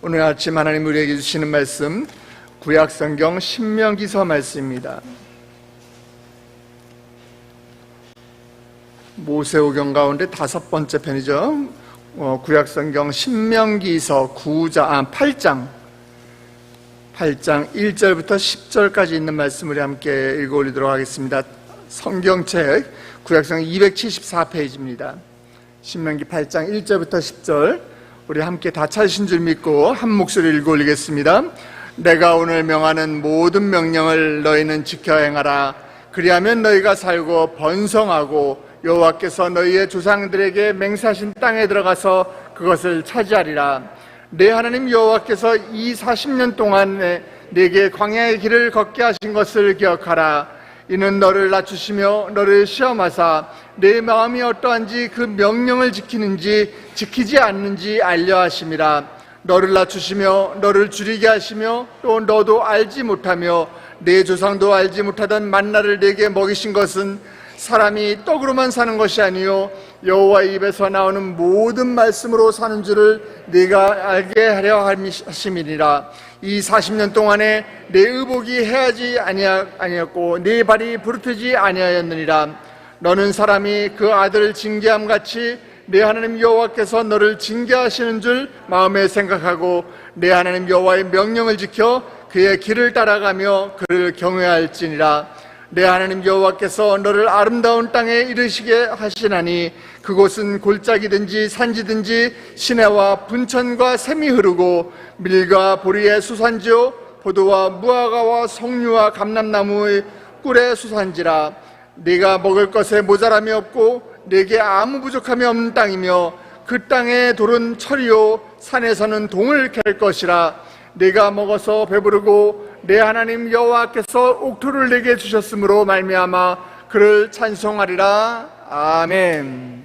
오늘 아침 하나님 우리에게 주시는 말씀 구약성경 신명기서 말씀입니다. 모세오경 가운데 5번째 편이죠. 구약성경 신명기서 8장 1절부터 10절까지 있는 말씀 우리 함께 읽어 올리도록 하겠습니다. 성경책 구약성경 274페이지입니다. 신명기 8장 1절부터 10절 우리 함께 다 찾으신 줄 믿고 한 목소리 읽어 올리겠습니다. 내가 오늘 명하는 모든 명령을 너희는 지켜 행하라. 그리하면 너희가 살고 번성하고 여호와께서 너희의 조상들에게 맹세하신 땅에 들어가서 그것을 차지하리라. 내 하나님 여호와께서 이 40년 동안에 네게 광야의 길을 걷게 하신 것을 기억하라. 이는 너를 낮추시며 너를 시험하사 내 마음이 어떠한지 그 명령을 지키는지 지키지 않는지 알려 하심이라. 너를 낮추시며 너를 줄이게 하시며 또 너도 알지 못하며 내 조상도 알지 못하던 만나를 네게 먹이신 것은 사람이 떡으로만 사는 것이 아니요 여호와의 입에서 나오는 모든 말씀으로 사는 줄을 네가 알게 하려 하심이니라. 이 40년 동안에 내 의복이 해하지 아니었고 네 발이 부르트지 아니하였느니라. 너는 사람이 그 아들을 징계함 같이 내 하나님 여호와께서 너를 징계하시는 줄 마음에 생각하고 내 하나님 여호와의 명령을 지켜 그의 길을 따라가며 그를 경외할지니라. 내 하나님 여호와께서 너를 아름다운 땅에 이르시게 하시나니 그곳은 골짜기든지 산지든지 시내와 분천과 샘이 흐르고 밀과 보리의 수산지요 포도와 무화과와 석류와 감람나무의 꿀의 수산지라. 네가 먹을 것에 모자람이 없고 네게 아무 부족함이 없는 땅이며 그 땅의 돌은 철이요 산에서는 동을 캘 것이라. 네가 먹어서 배부르고 내 하나님 여호와께서 옥토를 내게 주셨으므로 말미암아 그를 찬송하리라. 아멘.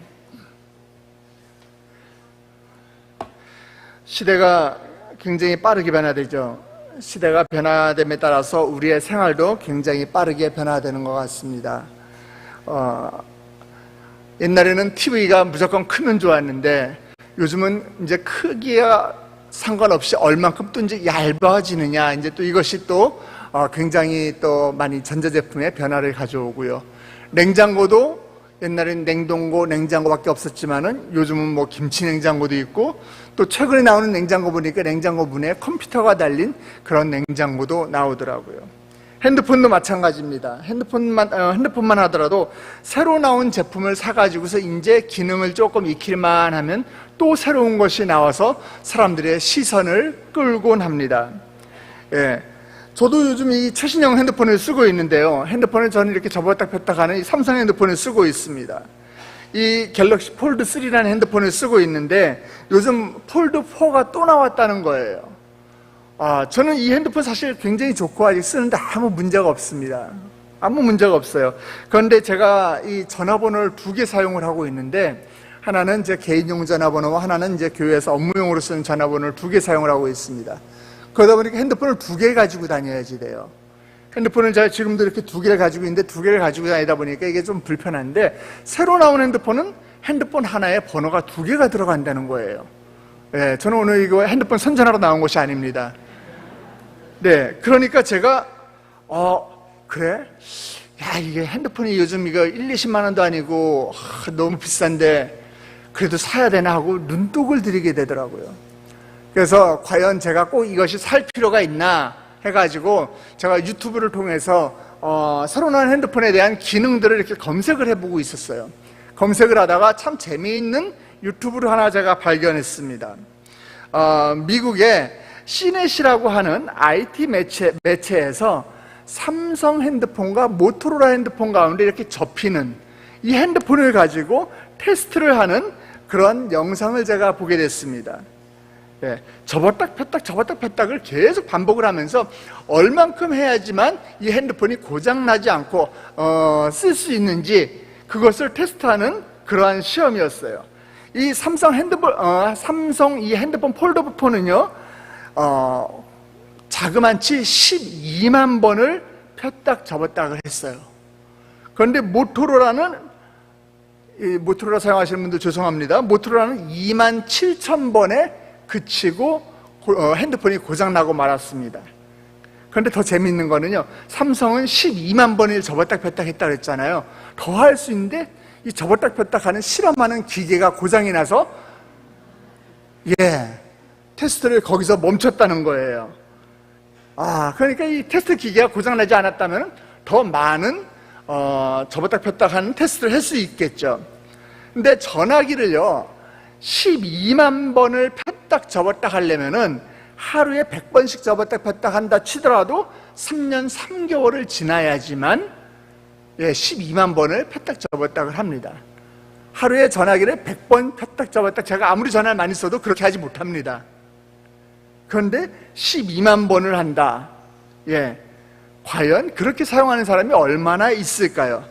시대가 굉장히 빠르게 변화되죠. 시대가 변화됨에 따라서 우리의 생활도 굉장히 빠르게 변화되는 것 같습니다. 옛날에는 TV가 무조건 크면 좋았는데 요즘은 이제 크기와 상관없이 얼만큼 또 이제 얇아지느냐, 이제 또 이것이 또 굉장히 또 많이 전자제품의 변화를 가져오고요. 냉장고도 옛날엔 냉동고, 냉장고밖에 없었지만은 요즘은 뭐 김치 냉장고도 있고 또 최근에 나오는 냉장고 보니까 냉장고 문에 컴퓨터가 달린 그런 냉장고도 나오더라고요. 핸드폰도 마찬가지입니다. 핸드폰만 하더라도 새로 나온 제품을 사가지고서 이제 기능을 조금 익힐만 하면 또 새로운 것이 나와서 사람들의 시선을 끌곤 합니다. 예. 저도 요즘 이 최신형 핸드폰을 쓰고 있는데요. 핸드폰을 저는 이렇게 접었다 폈다 하는 이 삼성 핸드폰을 쓰고 있습니다. 이 갤럭시 폴드 3라는 핸드폰을 쓰고 있는데 요즘 폴드 4가 또 나왔다는 거예요. 저는 이 핸드폰 사실 굉장히 좋고 아직 쓰는데 아무 문제가 없습니다. 아무 문제가 없어요. 그런데 제가 이 전화번호를 2개 사용을 하고 있는데 하나는 제 개인용 전화번호와 하나는 이제 교회에서 업무용으로 쓰는 전화번호를 2개 사용을 하고 있습니다. 그러다 보니까 핸드폰을 2개 가지고 다녀야지 돼요. 핸드폰을 제가 지금도 이렇게 2개를 가지고 있는데 2개를 가지고 다니다 보니까 이게 좀 불편한데 새로 나온 핸드폰은 핸드폰 하나에 번호가 2개가 들어간다는 거예요. 네, 저는 오늘 이거 핸드폰 선전하러 나온 것이 아닙니다. 네, 그러니까 제가 그래? 야, 이게 핸드폰이 요즘 이거 20만 원도 아니고 너무 비싼데 그래도 사야 되나 하고 눈독을 들이게 되더라고요. 그래서 과연 제가 꼭 이것이 살 필요가 있나 해가지고 제가 유튜브를 통해서 새로 나온 핸드폰에 대한 기능들을 이렇게 검색을 해보고 있었어요. 검색을 하다가 참 재미있는 유튜브를 하나 제가 발견했습니다. 미국의 시넷이라고 하는 IT 매체에서 삼성 핸드폰과 모토로라 핸드폰 가운데 이렇게 접히는 이 핸드폰을 가지고 테스트를 하는 그런 영상을 제가 보게 됐습니다. 예, 접었다 폈다를 계속 반복을 하면서 얼만큼 해야지만 이 핸드폰이 고장나지 않고 쓸 수 있는지 그것을 테스트하는 그러한 시험이었어요. 이 삼성 이 핸드폰 폴더블 폰은요 자그만치 12만 번을 폈딱 접었다고 했어요. 그런데 모토로라 사용하시는 분들 죄송합니다. 모토로라는 27,000번에 그치고 핸드폰이 고장나고 말았습니다. 그런데 더 재미있는 거는요, 삼성은 12만 번을 접었다 폈다 했다 그랬잖아요. 더 할 수 있는데 이 접었다 폈다 하는 실험하는 기계가 고장이 나서 테스트를 거기서 멈췄다는 거예요. 그러니까 이 테스트 기계가 고장나지 않았다면 더 많은 접었다 폈다 하는 테스트를 할 수 있겠죠. 근데 전화기를요 12만 번을 폈다 접었다 하려면은 하루에 100번씩 접었다 폈다 한다 치더라도 3년 3개월을 지나야지만 12만 번을 폈다 접었다를 합니다. 하루에 전화기를 100번 폈다 접었다, 제가 아무리 전화를 많이 써도 그렇게 하지 못합니다. 그런데 12만 번을 한다. 과연 그렇게 사용하는 사람이 얼마나 있을까요?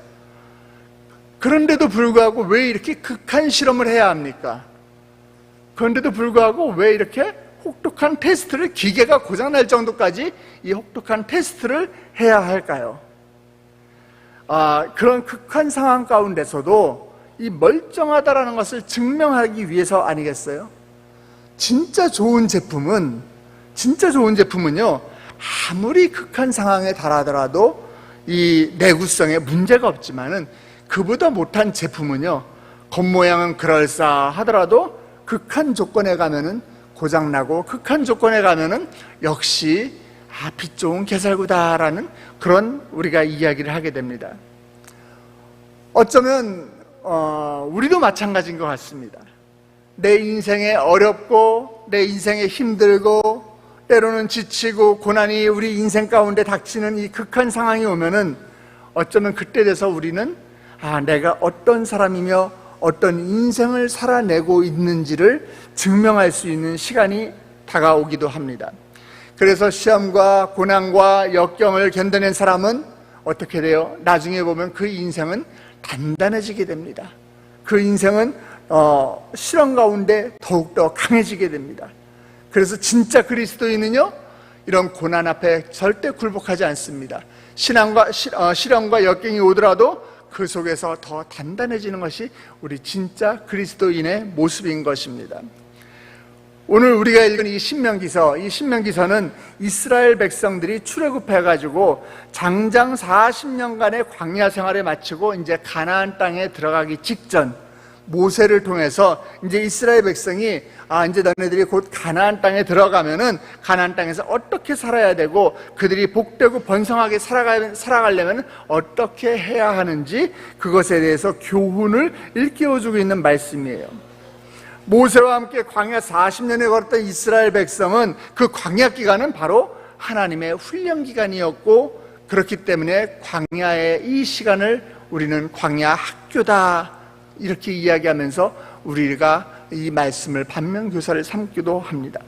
그런데도 불구하고 왜 이렇게 극한 실험을 해야 합니까? 그런데도 불구하고 왜 이렇게 혹독한 테스트를, 기계가 고장날 정도까지 이 혹독한 테스트를 해야 할까요? 그런 극한 상황 가운데서도 이 멀쩡하다라는 것을 증명하기 위해서 아니겠어요? 진짜 좋은 제품은요, 아무리 극한 상황에 달하더라도 이 내구성에 문제가 없지만은 그보다 못한 제품은요, 겉모양은 그럴싸하더라도 극한 조건에 가면은 고장나고, 극한 조건에 가면은 역시 빛 좋은 개살구다라는 그런 우리가 이야기를 하게 됩니다. 어쩌면 우리도 마찬가지인 것 같습니다. 내 인생에 어렵고, 내 인생에 힘들고, 때로는 지치고 고난이 우리 인생 가운데 닥치는 이 극한 상황이 오면은 어쩌면 그때 돼서 우리는 내가 어떤 사람이며 어떤 인생을 살아내고 있는지를 증명할 수 있는 시간이 다가오기도 합니다. 그래서 시험과 고난과 역경을 견뎌낸 사람은 어떻게 돼요? 나중에 보면 그 인생은 단단해지게 됩니다. 그 인생은 실험 가운데 더욱더 강해지게 됩니다. 그래서 진짜 그리스도인은요, 이런 고난 앞에 절대 굴복하지 않습니다. 시련과 역경이 오더라도 그 속에서 더 단단해지는 것이 우리 진짜 그리스도인의 모습인 것입니다. 오늘 우리가 읽은 이 신명기서는 이스라엘 백성들이 출애굽해가지고 장장 40년간의 광야 생활을 마치고 이제 가나안 땅에 들어가기 직전, 모세를 통해서 이제 이스라엘 백성이 이제 너네들이 곧 가나안 땅에 들어가면은 가나안 땅에서 어떻게 살아야 되고, 그들이 복되고 번성하게 살아가려면 어떻게 해야 하는지, 그것에 대해서 교훈을 일깨워주고 있는 말씀이에요. 모세와 함께 광야 40년에 걸었던 이스라엘 백성은 그 광야 기간은 바로 하나님의 훈련 기간이었고, 그렇기 때문에 광야의 이 시간을 우리는 광야 학교다 이렇게 이야기하면서 우리가 이 말씀을 반면교사를 삼기도 합니다.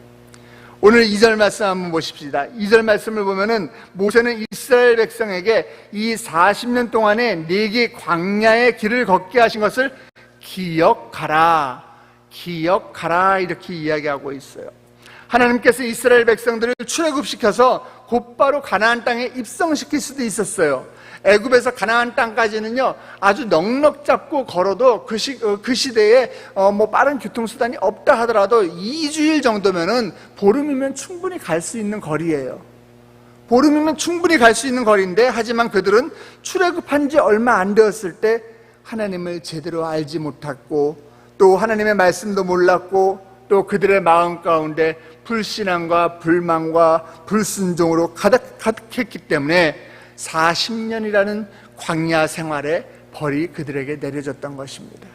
오늘 2절 말씀 한번 보십시다. 2절 말씀을 보면은 모세는 이스라엘 백성에게 이 40년 동안에 네게 광야의 길을 걷게 하신 것을 기억하라 이렇게 이야기하고 있어요. 하나님께서 이스라엘 백성들을 출애굽시켜서 곧바로 가나안 땅에 입성시킬 수도 있었어요. 애굽에서 가나안 땅까지는요, 아주 넉넉 잡고 걸어도 그 시대에 빠른 교통수단이 없다 하더라도 2주일 정도면은 보름이면 충분히 갈 수 있는 거리예요. 보름이면 충분히 갈 수 있는 거리인데, 하지만 그들은 출애굽한 지 얼마 안 되었을 때 하나님을 제대로 알지 못했고, 또 하나님의 말씀도 몰랐고, 또 그들의 마음 가운데 불신앙과 불만과 불순종으로 가득했기 때문에 40년이라는 광야 생활의 벌이 그들에게 내려졌던 것입니다.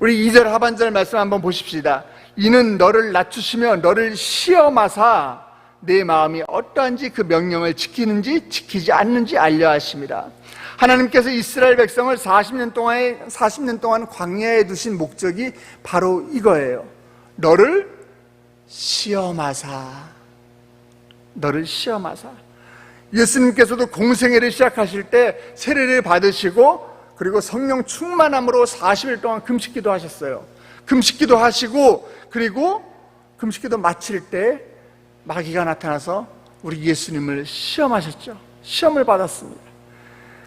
우리 2절 하반절 말씀 한번 보십시다. 이는 너를 낮추시며 너를 시험하사 내 마음이 어떠한지 그 명령을 지키는지 지키지 않는지 알려 하심이라. 하나님께서 이스라엘 백성을 40년 동안 광야에 두신 목적이 바로 이거예요. 너를 시험하사. 예수님께서도 공생애를 시작하실 때 세례를 받으시고, 그리고 성령 충만함으로 40일 동안 금식기도 하셨어요. 금식기도 하시고, 그리고 금식기도 마칠 때 마귀가 나타나서 우리 예수님을 시험하셨죠. 시험을 받았습니다.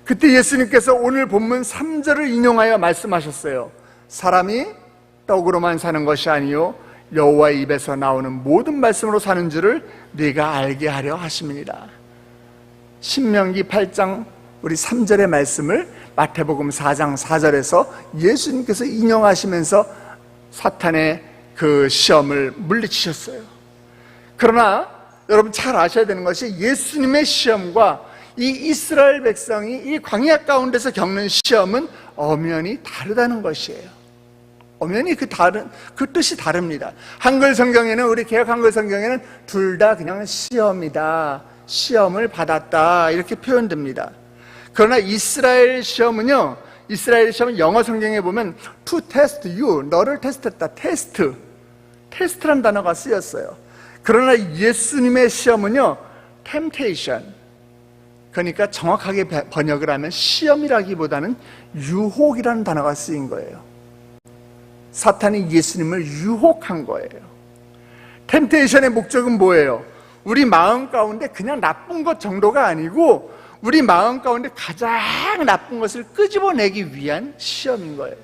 그때 예수님께서 오늘 본문 3절을 인용하여 말씀하셨어요. 사람이 떡으로만 사는 것이 아니요 여호와의 입에서 나오는 모든 말씀으로 사는 줄을 네가 알게 하려 하심이니라. 신명기 8장 우리 3절의 말씀을 마태복음 4장 4절에서 예수님께서 인용하시면서 사탄의 그 시험을 물리치셨어요. 그러나 여러분 잘 아셔야 되는 것이 예수님의 시험과 이 이스라엘 백성이 이 광야 가운데서 겪는 시험은 엄연히 다르다는 것이에요. 엄연히 그 뜻이 다릅니다. 한글 성경에는, 우리 개역 한글 성경에는 둘 다 그냥 시험이다, 시험을 받았다 이렇게 표현됩니다. 그러나 이스라엘 시험은요, 이스라엘 시험은 영어 성경에 보면 to test you, 너를 테스트했다, 테스트란 단어가 쓰였어요. 그러나 예수님의 시험은요, temptation, 그러니까 정확하게 번역을 하면 시험이라기보다는 유혹이라는 단어가 쓰인 거예요. 사탄이 예수님을 유혹한 거예요. 템테이션의 목적은 뭐예요? 우리 마음 가운데 그냥 나쁜 것 정도가 아니고 우리 마음 가운데 가장 나쁜 것을 끄집어내기 위한 시험인 거예요.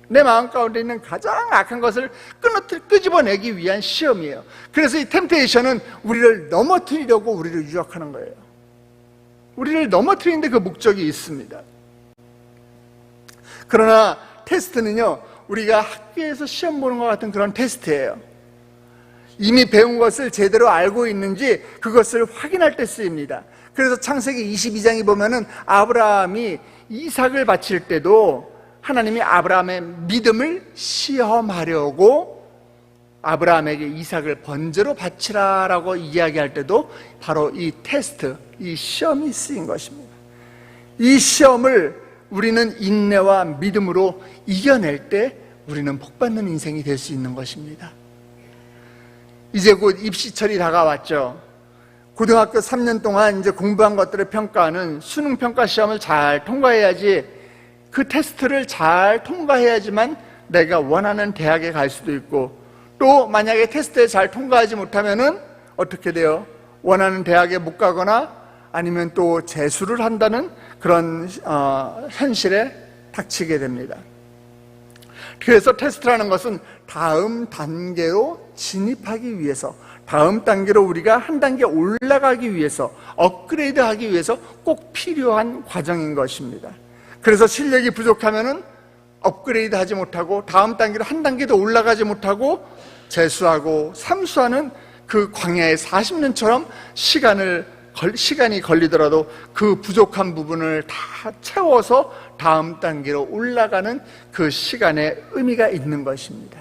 내 마음 가운데 있는 가장 악한 것을 끄집어내기 위한 시험이에요. 그래서 이 템테이션은 우리를 넘어뜨리려고 우리를 유혹하는 거예요. 우리를 넘어뜨리는데 그 목적이 있습니다. 그러나 테스트는요, 우리가 학교에서 시험 보는 것 같은 그런 테스트예요. 이미 배운 것을 제대로 알고 있는지 그것을 확인할 때 쓰입니다. 그래서 창세기 22장에 보면은 아브라함이 이삭을 바칠 때도 하나님이 아브라함의 믿음을 시험하려고 아브라함에게 이삭을 번제로 바치라라고 이야기할 때도 바로 이 테스트, 이 시험이 쓰인 것입니다. 이 시험을 우리는 인내와 믿음으로 이겨낼 때 우리는 복받는 인생이 될 수 있는 것입니다. 이제 곧 입시철이 다가왔죠. 고등학교 3년 동안 이제 공부한 것들을 평가하는 수능평가 시험을 잘 통과해야지, 그 테스트를 잘 통과해야지만 내가 원하는 대학에 갈 수도 있고, 또 만약에 테스트에 잘 통과하지 못하면은 어떻게 돼요? 원하는 대학에 못 가거나 아니면 또 재수를 한다는 그런 현실에 닥치게 됩니다. 그래서 테스트라는 것은 다음 단계로 진입하기 위해서, 다음 단계로 우리가 한 단계 올라가기 위해서, 업그레이드하기 위해서 꼭 필요한 과정인 것입니다. 그래서 실력이 부족하면은 업그레이드 하지 못하고 다음 단계로 한 단계 더 올라가지 못하고 재수하고 삼수하는 그 광야의 40년처럼 시간이 걸리더라도 그 부족한 부분을 다 채워서 다음 단계로 올라가는 그 시간에 의미가 있는 것입니다.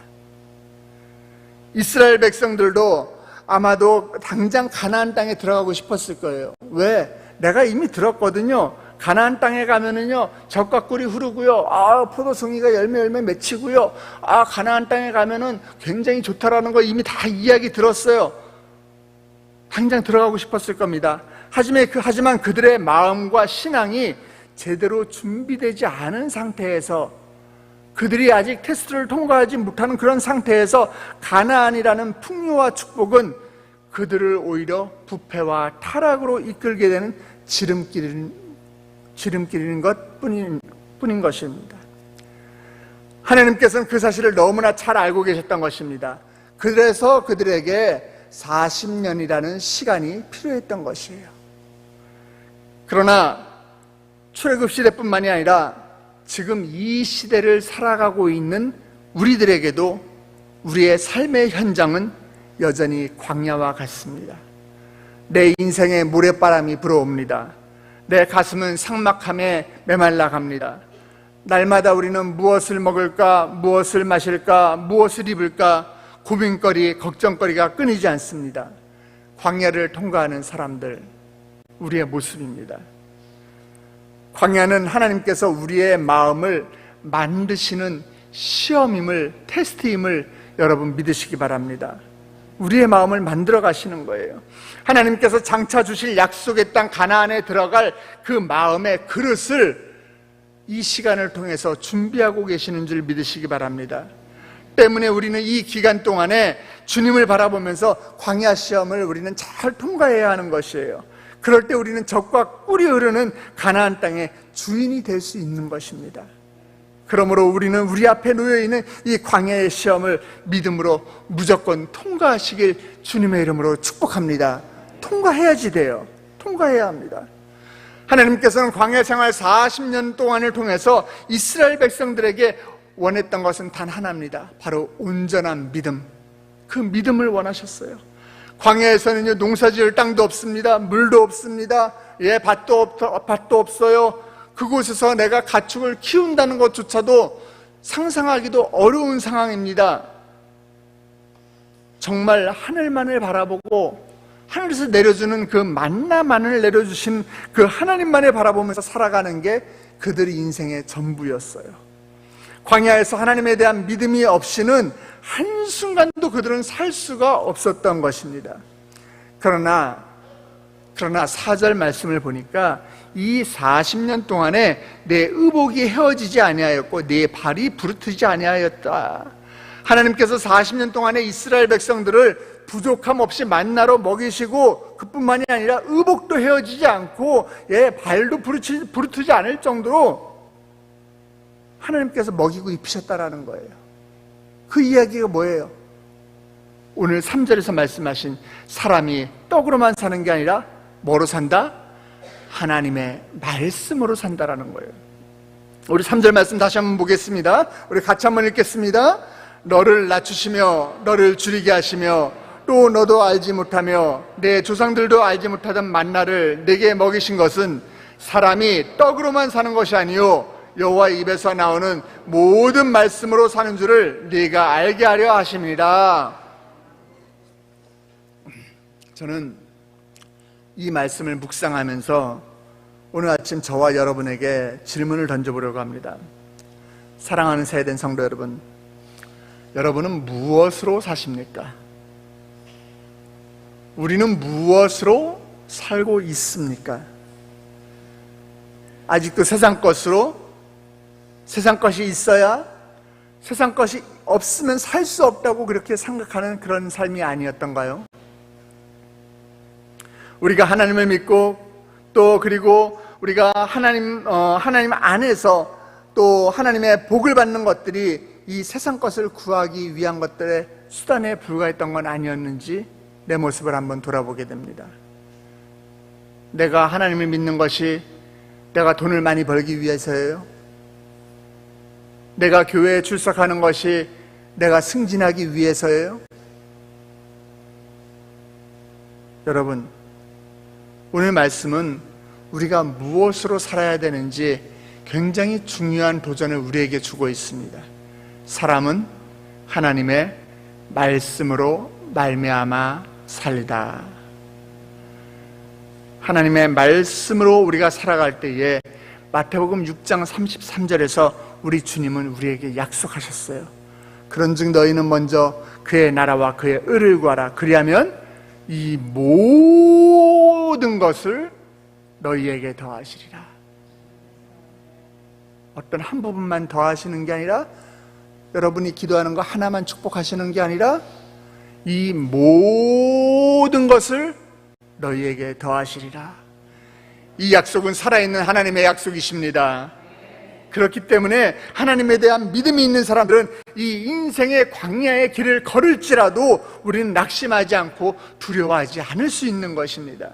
이스라엘 백성들도 아마도 당장 가나안 땅에 들어가고 싶었을 거예요. 왜? 내가 이미 들었거든요. 가나안 땅에 가면은요, 젖과 꿀이 흐르고요, 포도송이가 열매 맺히고요, 가나안 땅에 가면은 굉장히 좋다라는 거 이미 다 이야기 들었어요. 당장 들어가고 싶었을 겁니다. 하지만 그들의 마음과 신앙이 제대로 준비되지 않은 상태에서, 그들이 아직 테스트를 통과하지 못하는 그런 상태에서 가나안이라는 풍요와 축복은 그들을 오히려 부패와 타락으로 이끌게 되는 지름길인 것뿐인 것입니다. 하나님께서는 그 사실을 너무나 잘 알고 계셨던 것입니다. 그래서 그들에게 40년이라는 시간이 필요했던 것이에요. 그러나 출애굽 시대뿐만이 아니라 지금 이 시대를 살아가고 있는 우리들에게도 우리의 삶의 현장은 여전히 광야와 같습니다. 내 인생에 모래바람이 불어옵니다. 내 가슴은 삭막함에 메말라 갑니다. 날마다 우리는 무엇을 먹을까, 무엇을 마실까, 무엇을 입을까 고민거리, 걱정거리가 끊이지 않습니다. 광야를 통과하는 사람들, 우리의 모습입니다. 광야는 하나님께서 우리의 마음을 만드시는 시험임을, 테스트임을 여러분 믿으시기 바랍니다. 우리의 마음을 만들어 가시는 거예요. 하나님께서 장차 주실 약속의 땅 가나안에 들어갈 그 마음의 그릇을 이 시간을 통해서 준비하고 계시는 줄 믿으시기 바랍니다. 때문에 우리는 이 기간 동안에 주님을 바라보면서 광야 시험을 우리는 잘 통과해야 하는 것이에요. 그럴 때 우리는 젖과 꿀이 흐르는 가나안 땅의 주인이 될 수 있는 것입니다. 그러므로 우리는 우리 앞에 놓여있는 이 광야의 시험을 믿음으로 무조건 통과하시길 주님의 이름으로 축복합니다. 통과해야지 돼요. 통과해야 합니다. 하나님께서는 광야 생활 40년 동안을 통해서 이스라엘 백성들에게 원했던 것은 단 하나입니다. 바로 온전한 믿음. 그 믿음을 원하셨어요. 광야에서는 농사지을 땅도 없습니다. 물도 없습니다. 밭도 없어요. 그곳에서 내가 가축을 키운다는 것조차도 상상하기도 어려운 상황입니다. 정말 하늘만을 바라보고 하늘에서 내려주는 그 만나만을 내려주신 그 하나님만을 바라보면서 살아가는 게 그들의 인생의 전부였어요. 광야에서 하나님에 대한 믿음이 없이는 한순간도 그들은 살 수가 없었던 것입니다. 그러나 4절 말씀을 보니까 이 40년 동안에 내 의복이 헤어지지 아니하였고 내 발이 부르트지 아니하였다. 하나님께서 40년 동안에 이스라엘 백성들을 부족함 없이 만나로 먹이시고 그뿐만이 아니라 의복도 헤어지지 않고 발도 부르트지 않을 정도로 하나님께서 먹이고 입히셨다라는 거예요. 그 이야기가 뭐예요? 오늘 3절에서 말씀하신 사람이 떡으로만 사는 게 아니라 뭐로 산다? 하나님의 말씀으로 산다라는 거예요. 우리 3절 말씀 다시 한번 보겠습니다. 우리 같이 한번 읽겠습니다. 너를 낮추시며 너를 줄이게 하시며 또 너도 알지 못하며 내 조상들도 알지 못하던 만나를 내게 먹이신 것은 사람이 떡으로만 사는 것이 아니요 여호와의 입에서 나오는 모든 말씀으로 사는 줄을 네가 알게 하려 하심이라. 저는 이 말씀을 묵상하면서 오늘 아침 저와 여러분에게 질문을 던져보려고 합니다. 사랑하는 세대된 성도 여러분, 여러분은 무엇으로 사십니까? 우리는 무엇으로 살고 있습니까? 아직도 세상 것으로, 세상 것이 있어야, 세상 것이 없으면 살 수 없다고 그렇게 생각하는 그런 삶이 아니었던가요? 우리가 하나님을 믿고 또 그리고 우리가 하나님 안에서 또 하나님의 복을 받는 것들이 이 세상 것을 구하기 위한 것들의 수단에 불과했던 건 아니었는지 내 모습을 한번 돌아보게 됩니다. 내가 하나님을 믿는 것이 내가 돈을 많이 벌기 위해서예요? 내가 교회에 출석하는 것이 내가 승진하기 위해서예요? 여러분, 오늘 말씀은 우리가 무엇으로 살아야 되는지 굉장히 중요한 도전을 우리에게 주고 있습니다. 사람은 하나님의 말씀으로 말미암아 살리다. 하나님의 말씀으로 우리가 살아갈 때에 마태복음 6장 33절에서 우리 주님은 우리에게 약속하셨어요. 그런즉 너희는 먼저 그의 나라와 그의 의를 구하라. 그리하면 이 모든 것을 너희에게 더하시리라. 어떤 한 부분만 더하시는 게 아니라, 여러분이 기도하는 거 하나만 축복하시는 게 아니라 이 모든 것을 너희에게 더하시리라. 이 약속은 살아있는 하나님의 약속이십니다. 그렇기 때문에 하나님에 대한 믿음이 있는 사람들은 이 인생의 광야의 길을 걸을지라도 우리는 낙심하지 않고 두려워하지 않을 수 있는 것입니다.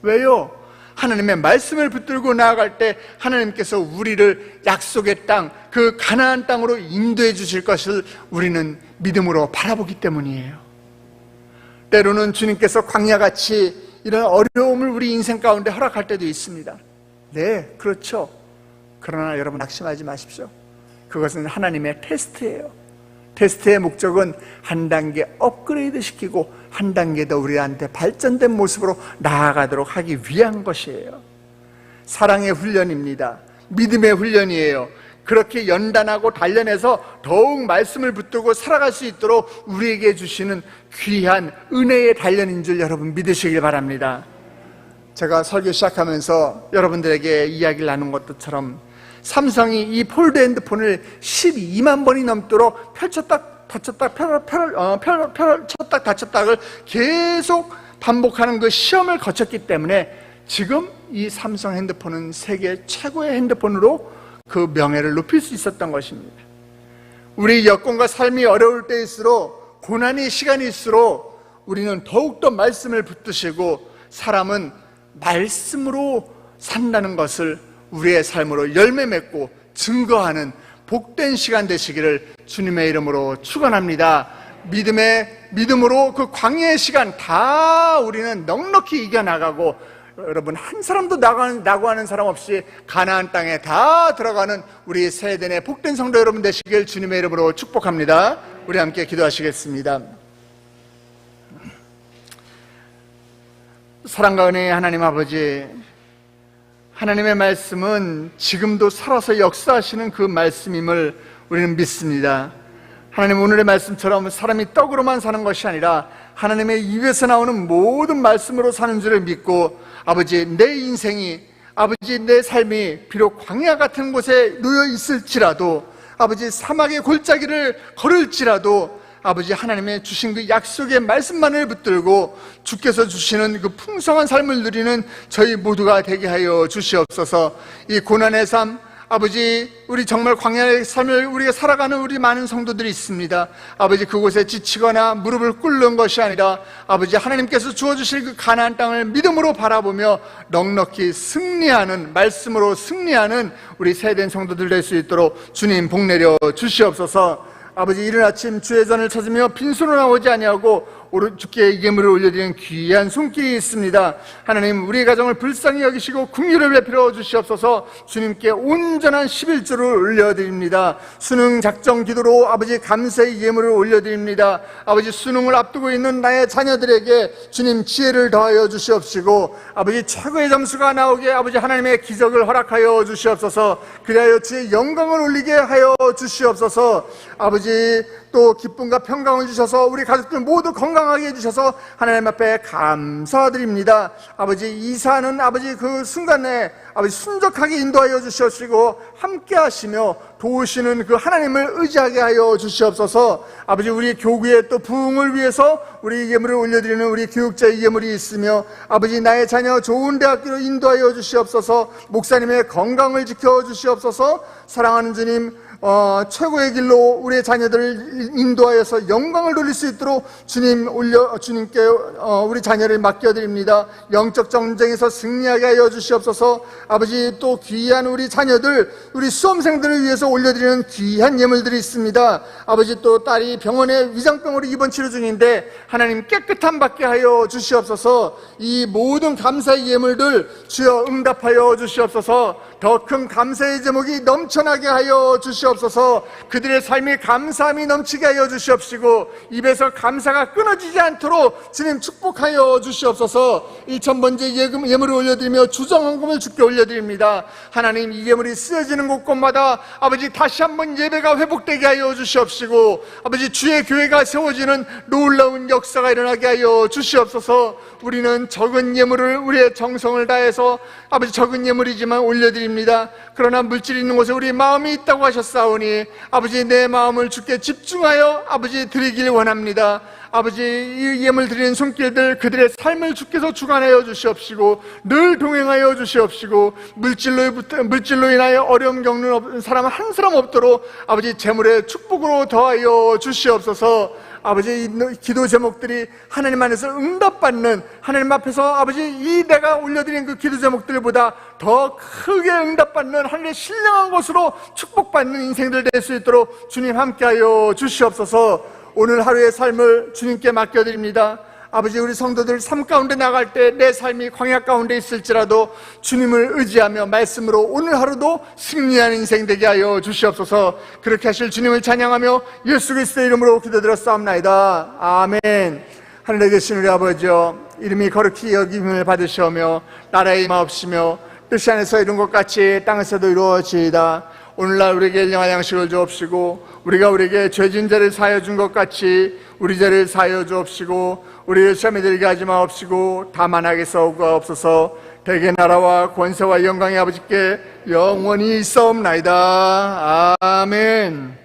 왜요? 하나님의 말씀을 붙들고 나아갈 때 하나님께서 우리를 약속의 땅, 그 가나안 땅으로 인도해 주실 것을 우리는 믿음으로 바라보기 때문이에요. 때로는 주님께서 광야같이 이런 어려움을 우리 인생 가운데 허락할 때도 있습니다. 네, 그렇죠. 그러나 여러분 낙심하지 마십시오. 그것은 하나님의 테스트예요. 테스트의 목적은 한 단계 업그레이드 시키고 한 단계 더 우리한테 발전된 모습으로 나아가도록 하기 위한 것이에요. 사랑의 훈련입니다. 믿음의 훈련이에요. 그렇게 연단하고 단련해서 더욱 말씀을 붙들고 살아갈 수 있도록 우리에게 주시는 귀한 은혜의 단련인 줄 여러분 믿으시길 바랍니다. 제가 설교 시작하면서 여러분들에게 이야기를 나눈 것처럼 삼성이 이 폴드 핸드폰을 12만 번이 넘도록 펼쳤다 닫혔다 펼쳤다 닫혔다를 계속 반복하는 그 시험을 거쳤기 때문에 지금 이 삼성 핸드폰은 세계 최고의 핸드폰으로 그 명예를 높일 수 있었던 것입니다. 우리 여건과 삶이 어려울 때일수록, 고난의 시간일수록 우리는 더욱더 말씀을 붙드시고, 사람은 말씀으로 산다는 것을 우리의 삶으로 열매 맺고 증거하는 복된 시간 되시기를 주님의 이름으로 축원합니다. 믿음으로 그 광야의 시간 다 우리는 넉넉히 이겨나가고, 여러분 한 사람도 낙오하는 사람 없이 가나안 땅에 다 들어가는 우리 세대의 복된 성도 여러분 되시길 주님의 이름으로 축복합니다. 우리 함께 기도하시겠습니다. 사랑과 은혜의 하나님 아버지, 하나님의 말씀은 지금도 살아서 역사하시는 그 말씀임을 우리는 믿습니다. 하나님, 오늘의 말씀처럼 사람이 떡으로만 사는 것이 아니라 하나님의 입에서 나오는 모든 말씀으로 사는 줄을 믿고, 아버지, 내 인생이, 아버지, 내 삶이 비록 광야 같은 곳에 놓여 있을지라도, 아버지, 사막의 골짜기를 걸을지라도, 아버지, 하나님의 주신 그 약속의 말씀만을 붙들고 주께서 주시는 그 풍성한 삶을 누리는 저희 모두가 되게 하여 주시옵소서. 이 고난의 삶, 아버지, 우리 정말 광야의 삶을 우리가 살아가는 우리 많은 성도들이 있습니다. 아버지, 그곳에 지치거나 무릎을 꿇는 것이 아니라 아버지, 하나님께서 주어주실 그 가나안 땅을 믿음으로 바라보며 넉넉히 승리하는, 말씀으로 승리하는 우리 세된 성도들 될 수 있도록 주님 복 내려 주시옵소서. 아버지, 이른 아침 주의 전을 찾으며 빈손으로 나오지 아니하고 오른 주께 예물을 올려드리는 귀한 손길이 있습니다. 하나님, 우리의 가정을 불쌍히 여기시고 긍휼을 베풀어 주시옵소서. 주님께 온전한 11조를 올려드립니다. 수능 작정 기도로 아버지 감사의 예물을 올려드립니다. 아버지, 수능을 앞두고 있는 나의 자녀들에게 주님 지혜를 더하여 주시옵시고, 아버지, 최고의 점수가 나오게 아버지 하나님의 기적을 허락하여 주시옵소서. 그리하여 주의 영광을 올리게 하여 주시옵소서. 아버지, 또 기쁨과 평강을 주셔서 우리 가족들 모두 건강하게 해주셔서 하나님 앞에 감사드립니다. 아버지, 이사하는 아버지 그 순간에 아버지 순적하게 인도하여 주시옵시고 함께 하시며 도우시는 그 하나님을 의지하게 하여 주시옵소서. 아버지, 우리 교구의 또 부흥을 위해서 우리 예물을 올려드리는 우리 교육자의 예물이 있으며, 아버지, 나의 자녀 좋은 대학교로 인도하여 주시옵소서. 목사님의 건강을 지켜 주시옵소서. 사랑하는 주님, 최고의 길로 우리의 자녀들을 인도하여서 영광을 돌릴 수 있도록 주님께 우리 자녀를 맡겨드립니다. 영적 전쟁에서 승리하게 하여 주시옵소서. 아버지, 또 귀한 우리 자녀들, 우리 수험생들을 위해서 올려드리는 귀한 예물들이 있습니다. 아버지, 또 딸이 병원에 위장병으로 입원 치료 중인데 하나님 깨끗함 받게 하여 주시옵소서. 이 모든 감사의 예물들 주여 응답하여 주시옵소서. 더 큰 감사의 제목이 넘쳐나게 하여 주시옵소서. 그들의 삶이 감사함이 넘치게 하여 주시옵시고 입에서 감사가 끊어지지 않도록 주님 축복하여 주시옵소서. 1,000번째 예물을 올려드리며 주정헌금을 주께 올려드립니다. 하나님, 이 예물이 쓰여지는 곳곳마다 아버지 다시 한번 예배가 회복되게 하여 주시옵시고, 아버지, 주의 교회가 세워지는 놀라운 역사가 일어나게 하여 주시옵소서. 우리는 적은 예물을, 우리의 정성을 다해서 아버지 적은 예물이지만 올려드립니다. 그러나 물질이 있는 곳에 우리 마음이 있다고 하셨사오니 아버지, 내 마음을 주께 집중하여 아버지 드리길 원합니다. 아버지, 이 예물 드리는 손길들, 그들의 삶을 주께서 주관하여 주시옵시고 늘 동행하여 주시옵시고, 물질로 인하여 어려움 겪는 사람 한 사람 없도록 아버지 재물의 축복으로 더하여 주시옵소서. 아버지, 이 기도 제목들이 하나님 안에서 응답받는, 하나님 앞에서 아버지 이 내가 올려드린 그 기도 제목들보다 더 크게 응답받는 하늘의 신령한 것으로 축복받는 인생들 될 수 있도록 주님 함께하여 주시옵소서. 오늘 하루의 삶을 주님께 맡겨드립니다. 아버지, 우리 성도들 삶 가운데 나갈 때 내 삶이 광야 가운데 있을지라도 주님을 의지하며 말씀으로 오늘 하루도 승리하는 인생 되게 하여 주시옵소서. 그렇게 하실 주님을 찬양하며 예수 그리스도의 이름으로 기도드렸사옵나이다. 아멘. 하늘에 계신 우리 아버지여, 이름이 거룩히 여김을 받으시오며 나라의 임하옵시며 뜻이 안에서 이룬 것 같이 땅에서도 이루어지이다. 오늘날 우리에게 일용할 양식을 주옵시고 우리가 우리에게 죄진 자를 사하여 준 것 같이 우리 죄를 사하여 주옵시고 우리를 시험에 들게 하지 마옵시고 다만 악에서 구하옵소서. 대개 나라와 권세와 영광의 아버지께 영원히 있사옵나이다. 아멘.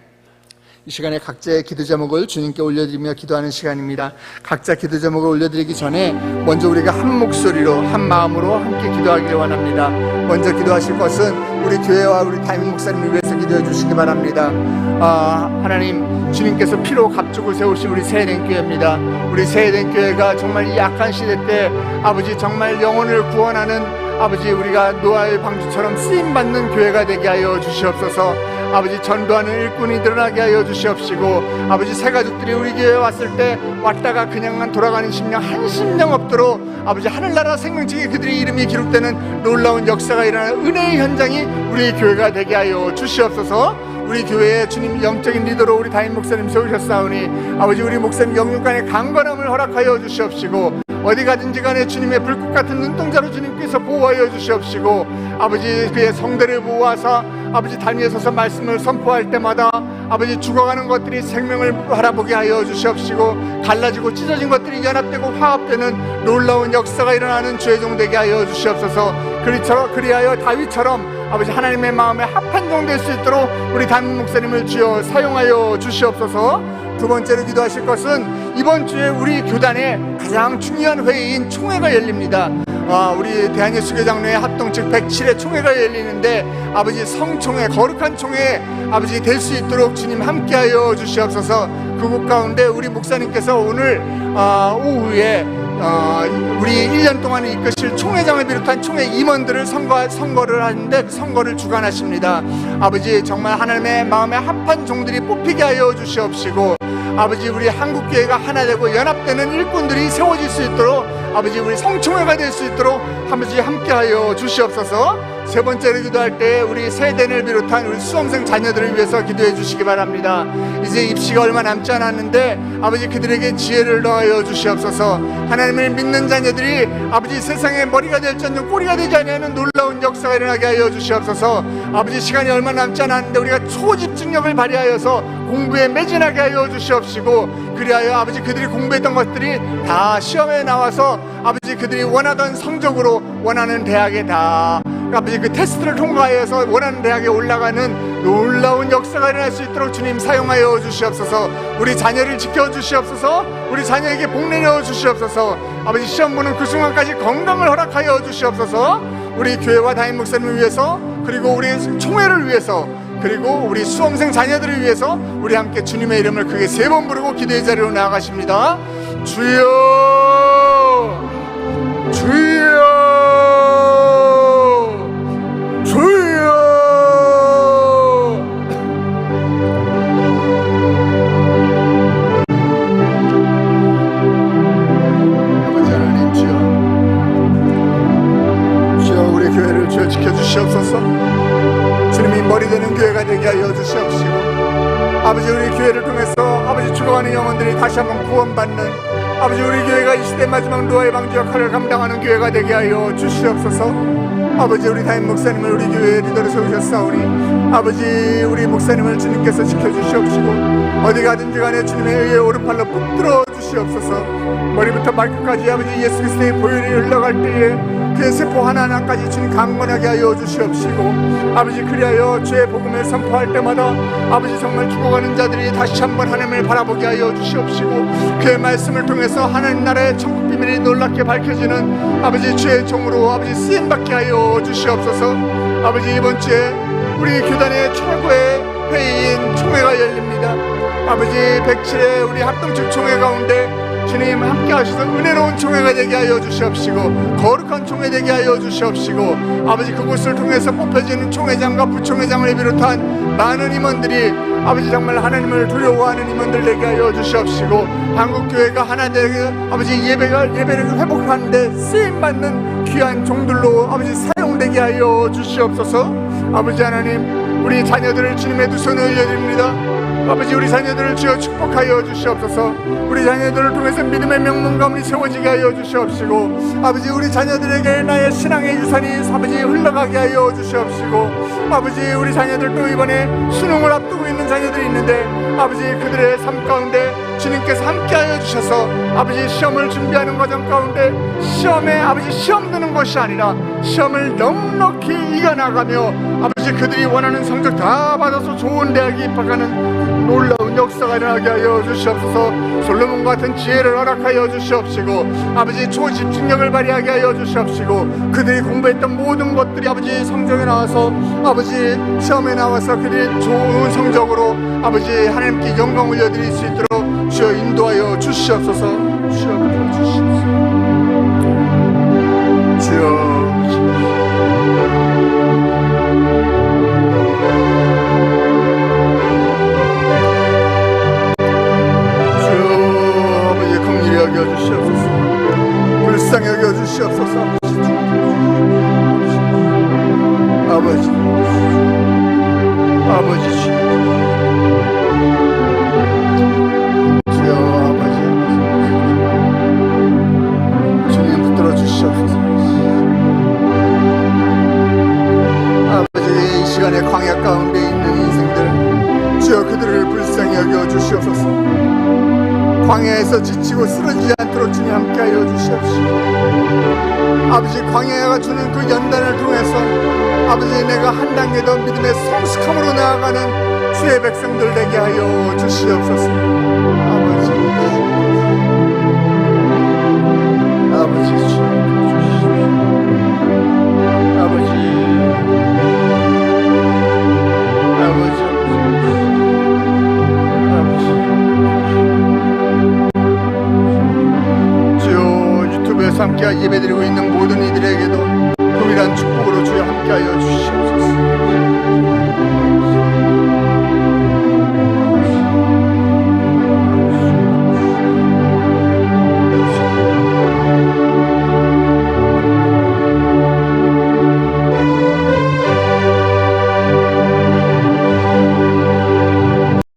이 시간에 각자의 기도 제목을 주님께 올려드리며 기도하는 시간입니다. 각자 기도 제목을 올려드리기 전에 먼저 우리가 한 목소리로 한 마음으로 함께 기도하기를 원합니다. 먼저 기도하실 것은 우리 교회와 우리 담임 목사님을 위해서 기도해 주시기 바랍니다. 하나님, 주님께서 피로 갑죽을 세우신 우리 세eden 교회입니다. 우리 세eden 교회가 정말 이 약한 시대 때 아버지 정말 영혼을 구원하는 아버지 우리가 노아의 방주처럼 쓰임받는 교회가 되게 하여 주시옵소서. 아버지 전도하는 일꾼이 늘어나게 하여 주시옵시고, 아버지 새가족들이 우리 교회에 왔을 때 왔다가 그냥만 돌아가는 심령 한 심령 없도록 아버지 하늘나라 생명책에 그들의 이름이 기록되는 놀라운 역사가 일어나는 은혜의 현장이 우리 교회가 되게 하여 주시옵소서. 우리 교회에 주님 영적인 리더로 우리 담임 목사님 세우셨사오니 아버지 우리 목사님 영육간의 강건함을 허락하여 주시옵시고, 어디 가든지 간에 주님의 불꽃 같은 눈동자로 주님께서 보호하여 주시옵시고, 아버지 그의 성대를 보호하사 아버지 단위에 서서 말씀을 선포할 때마다 아버지 죽어가는 것들이 생명을 바라보게 하여 주시옵시고, 갈라지고 찢어진 것들이 연합되고 화합되는 놀라운 역사가 일어나는 주의 종 되게 하여 주시옵소서. 그리하여 다윗처럼 아버지 하나님의 마음에 합한 종 될 수 있도록 우리 담임 목사님을 주여 사용하여 주시옵소서. 두 번째로 기도하실 것은 이번 주에 우리 교단의 가장 중요한 회의인 총회가 열립니다. 우리 대한예수교장로회 합동 즉 107회 총회가 열리는데 아버지 성총회, 거룩한 총회 아버지 될 수 있도록 주님 함께하여 주시옵소서. 그곳 가운데 우리 목사님께서 오늘 오후에 우리 1년 동안 이끄실 총회장을 비롯한 총회 임원들을 선거를 하는데 그 선거를 주관하십니다. 아버지 정말 하나님의 마음에 합한 종들이 뽑히게 하여 주시옵시고, 아버지 우리 한국교회가 하나 되고 연합되는 일꾼들이 세워질 수 있도록 아버지 우리 성총회가 될 수 있도록 아버지 함께하여 주시옵소서. 세 번째로 기도할 때 우리 세대를 비롯한 우리 수험생 자녀들을 위해서 기도해 주시기 바랍니다. 이제 입시가 얼마 남지 않았는데 아버지 그들에게 지혜를 더하여 주시옵소서. 하나님을 믿는 자녀들이 아버지 세상의 머리가 될지언정 꼬리가 되지 않는 놀라운 역사가 일어나게 하여 주시옵소서. 아버지 시간이 얼마 남지 않았는데 우리가 초집중력을 발휘하여서 공부에 매진하게 하여 주시옵시고, 그리하여 아버지 그들이 공부했던 것들이 다 시험에 나와서 아버지 그들이 원하던 성적으로 원하는 대학에 다 아버지 그 테스트를 통과하여서 원하는 대학에 올라가는 놀라운 역사가 일어날 수 있도록 주님 사용하여 주시옵소서. 우리 자녀를 지켜주시옵소서. 우리 자녀에게 복 내려 주시옵소서. 아버지 시험 보는 그 순간까지 건강을 허락하여 주시옵소서. 우리 교회와 담임 목사님을 위해서, 그리고 우리 총회를 위해서, 그리고 우리 수험생 자녀들을 위해서 우리 함께 주님의 이름을 크게 3번 부르고 기도의 자리로 나아가십니다. 주여, 주여, 주여. 아버지 하나님, 주여 우리 교회를 주여 지켜주시옵소서. 주님이 머리 되는 교회가 되게 하여 주시옵시고, 아버지 우리 교회를 통해서 아버지 죽어가는 영혼들이 다시 한번 구원받는 아버지 우리 교회가 이 시대 마지막 노아의 방주 역할을 감당하는 교회가 되게 하여 주시옵소서. 아버지 우리 담임 목사님을 우리 교회의 리더로 세우셨사오니 아버지 우리 목사님을 주님께서 지켜주시옵시고, 어디 가든지 간에 주님의 의의 오른팔로 붙들어 주시옵소서. 머리부터 발끝까지 아버지 예수 그리스도의 보혈이 흘러갈 때에 그의 세포 하나하나까지 주님 강건하게 하여 주시옵시고, 아버지 그리하여 주의 복음을 선포할 때마다 아버지 정말 죽어가는 자들이 다시 한번 하나님을 바라보게 하여 주시옵시고, 그의 말씀을 통해서 하나님 나라의 천국 비밀이 놀랍게 밝혀지는 아버지 주의 종으로 아버지 쓰임받게 하여 주시옵소서. 아버지 이번 주에 우리 교단의 최고의 회의인 총회가 열립니다. 아버지 107회 우리 합동측 총회 가운데 주님 함께 하셔서 은혜로운 총회가 되게 하여 주시옵시고, 거룩한 총회 되게 하여 주시옵시고, 아버지 그곳을 통해서 뽑혀지는 총회장과 부총회장을 비롯한 많은 임원들이 아버지 정말 하나님을 두려워하는 임원들 되게 하여 주시옵시고, 한국교회가 하나 되게 아버지 예배를 회복하는데 쓰임받는 귀한 종들로 아버지 사용되게 하여 주시옵소서. 아버지 하나님, 우리 자녀들을 주님의 두 손에 올려드립니다. 아버지 우리 자녀들을 주여 축복하여 주시옵소서. 우리 자녀들을 통해서 믿음의 명문가문이 세워지게 하여 주시옵시고, 아버지 우리 자녀들에게 나의 신앙의 유산이 아버지 흘러가게 하여 주시옵시고, 아버지 우리 자녀들도 이번에 수능을 앞두고 있는 자녀들이 있는데 아버지 그들의 삶 가운데 주님께서 함께하여 주셔서 아버지 시험을 준비하는 과정 가운데 시험에 아버지 시험 드는 것이 아니라 시험을 넉넉히 이겨나가며 아버지 아버지 그들이 원하는 성적 다 받아서 좋은 대학에 입학하는 놀라운 역사가 일어나게 하여 주시옵소서. 솔로몬 같은 지혜를 허락하여 주시옵시고 아버지 초집중력을 발휘하게 하여 주시옵시고 그들이 공부했던 모든 것들이 아버지 성적에 나와서 아버지 시험에 나와서 그들이 좋은 성적으로 아버지 하나님께 영광 올려드릴 수 있도록 주여 인도하여 주시옵소서. 주여 주시옵소서. 주여 여주시옵소서. 불쌍히 여겨주시옵소서. 아버지 아버지 주여 아버지 주님 붙들어 주시옵소서. 아버지 이 시간에 광야 가운데 있는 인생들 주여 그들을 불쌍히 여겨주시옵소서. 광야에서 지치고 쓰러지지 않도록 주님 함께하여 주시옵시고 아버지 광야가 주는 그 연단을 통해서 아버지 내가 한 단계 더 믿음의 성숙함으로 나아가는 주의 백성들 되게 하여 주시옵소서. 아버지 아버지 주시옵소서. 아버지 아버지 함께 예배드리고 있는 모든 이들에게도 동일한 축복으로 주여 함께하여 주시옵소서.